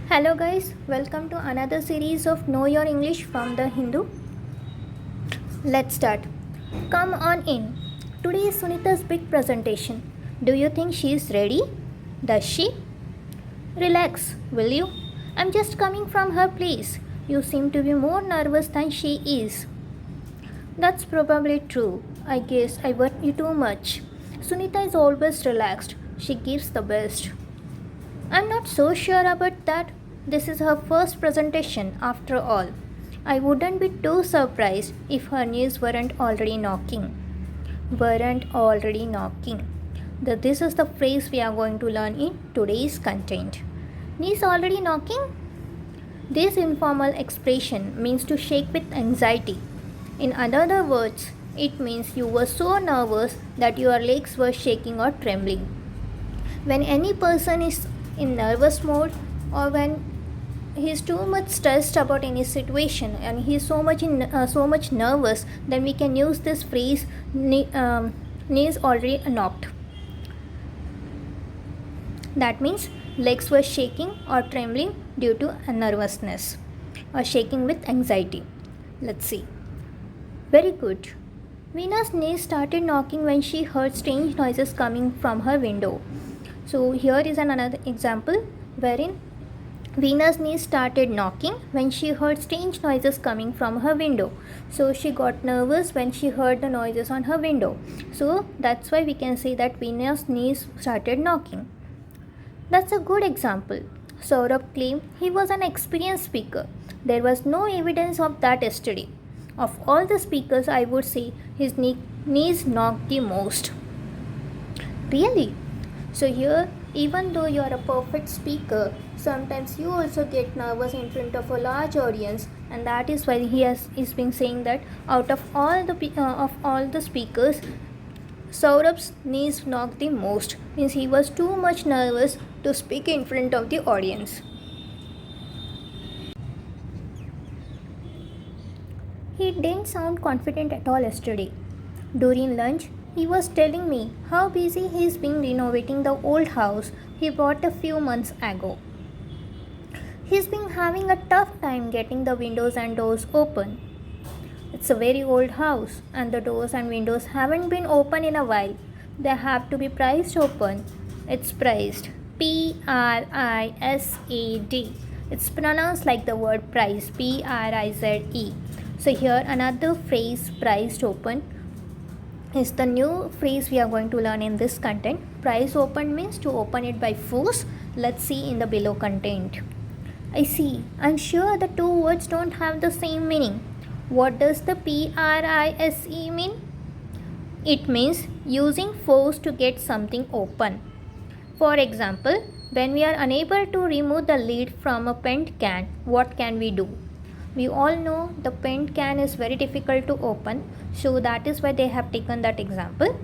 Hello guys, welcome to another series of Know Your English from the Hindu. Let's start. Come on in. Today is Sunita's big presentation. Do you think she is ready? Does she? Relax, will you? I'm just coming from her place. You seem to be more nervous than she is. That's probably true. I guess I worry you too much. Sunita is always relaxed. She gives the best. I'm not so sure about that. This is her first presentation after all. I wouldn't be too surprised if her knees weren't already knocking. Weren't already knocking. This is the phrase we are going to learn in today's content. Knees already knocking? This informal expression means to shake with anxiety. In other words, it means you were so nervous that your legs were shaking or trembling. When any person is in nervous mode or when he is too much stressed about any situation and he is so much nervous, then we can use this phrase knees already knocked. That means legs were shaking or trembling due to nervousness or shaking with anxiety. Let's see. Very good. Veena's knees started knocking when she heard strange noises coming from her window. So here is another example wherein Veena's knees started knocking when she heard strange noises coming from her window. So she got nervous when she heard the noises on her window. So that's why we can say that Veena's knees started knocking. That's a good example. Saurabh claimed he was an experienced speaker. There was no evidence of that yesterday. Of all the speakers, I would say his knees knocked the most. Really? So here, even though you are a perfect speaker, sometimes you also get nervous in front of a large audience, and that is why he's been saying that out of all the speakers, Saurabh's knees knocked the most, means he was too much nervous to speak in front of the audience. He didn't sound confident at all yesterday. During lunch, he was telling me how busy he's been renovating the old house he bought a few months ago. He's been having a tough time getting the windows and doors open. It's a very old house and the doors and windows haven't been open in a while. They have to be priced open. It's priced P-R-I-S-A-D. It's pronounced like the word price, P-R-I-Z-E. So here another phrase, priced open, is the new phrase we are going to learn in this content. Price open means to open it by force. Let's see in the below content. I see. I'm sure the two words don't have the same meaning. What does the P-R-I-S-E mean? It means using force to get something open. For example, when we are unable to remove the lid from a paint can, what can we do? We all know the paint can is very difficult to open, so that is why they have taken that example.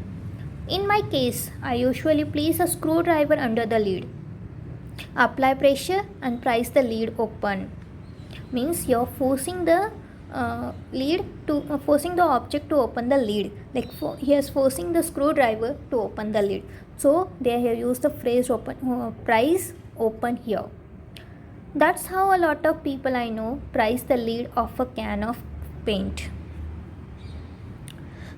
In my case, I usually place a screwdriver under the lid, apply pressure and prise the lid open. Means you're forcing the forcing the object to open the lid. Like he is forcing the screwdriver to open the lid. So they have used the phrase prise open here. That's how a lot of people I know price the lid of a can of paint.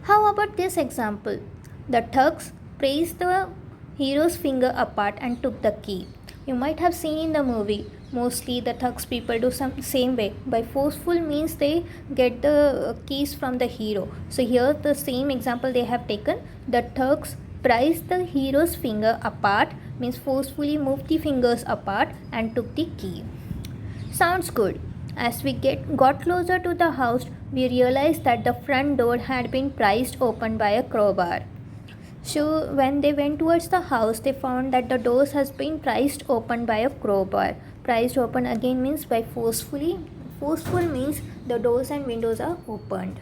How about this example? The thugs praised the hero's finger apart and took the key. You might have seen in the movie, mostly the thugs people do some same way. By forceful means they get the keys from the hero. So here the same example they have taken. The thugs prized the hero's finger apart, means forcefully moved the fingers apart and took the key. Sounds good. As we got closer to the house, we realized that the front door had been prized open by a crowbar. So when they went towards the house, they found that the doors has been prized open by a crowbar. Prized open again means by forcefully. Forceful means the doors and windows are opened.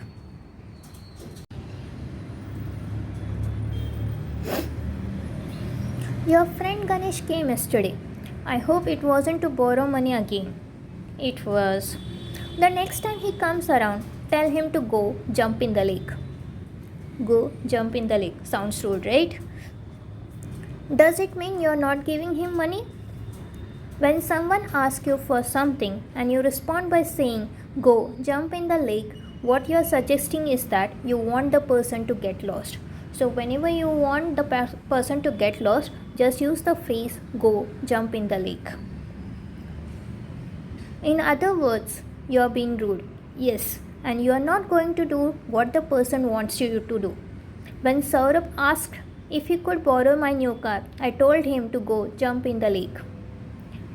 Your friend Ganesh came yesterday. I hope it wasn't to borrow money again. It was. The next time he comes around, tell him to go jump in the lake. Go jump in the lake. Sounds rude, right? Does it mean you're not giving him money? When someone asks you for something and you respond by saying, go, jump in the lake, what you are suggesting is that you want the person to get lost. So, whenever you want the person to get lost, just use the phrase, go, jump in the lake. In other words, you are being rude. Yes, and you are not going to do what the person wants you to do. When Saurabh asked if he could borrow my new car, I told him to go jump in the lake.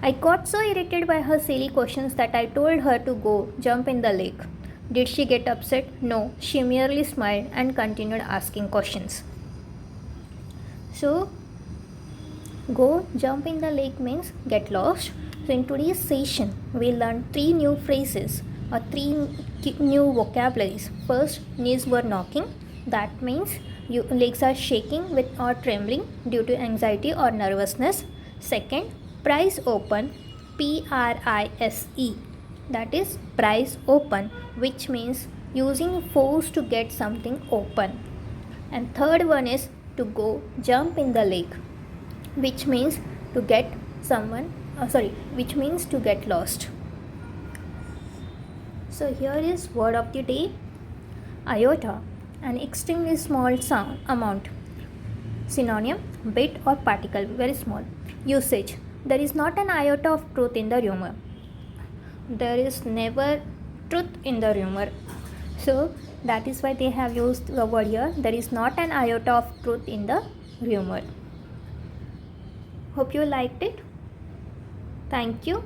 I got so irritated by her silly questions that I told her to go jump in the lake. Did she get upset? No, she merely smiled and continued asking questions. So, go jump in the lake means get lost. So, in today's session, we learned 3 new phrases or 3 new vocabularies. First, knees were knocking. That means your legs are shaking with or trembling due to anxiety or nervousness. Second, price open, PRISE, that is price open, which means using force to get something open. And third one is to go jump in the lake, which means to get which means to get lost. So here is word of the day, iota, an extremely small sound amount. Synonym, bit or particle, very small. Usage, there is not an iota of truth in the rumor. There is never truth in the rumor. So that is why they have used the word here. There is not an iota of truth in the rumor. Hope you liked it. Thank you.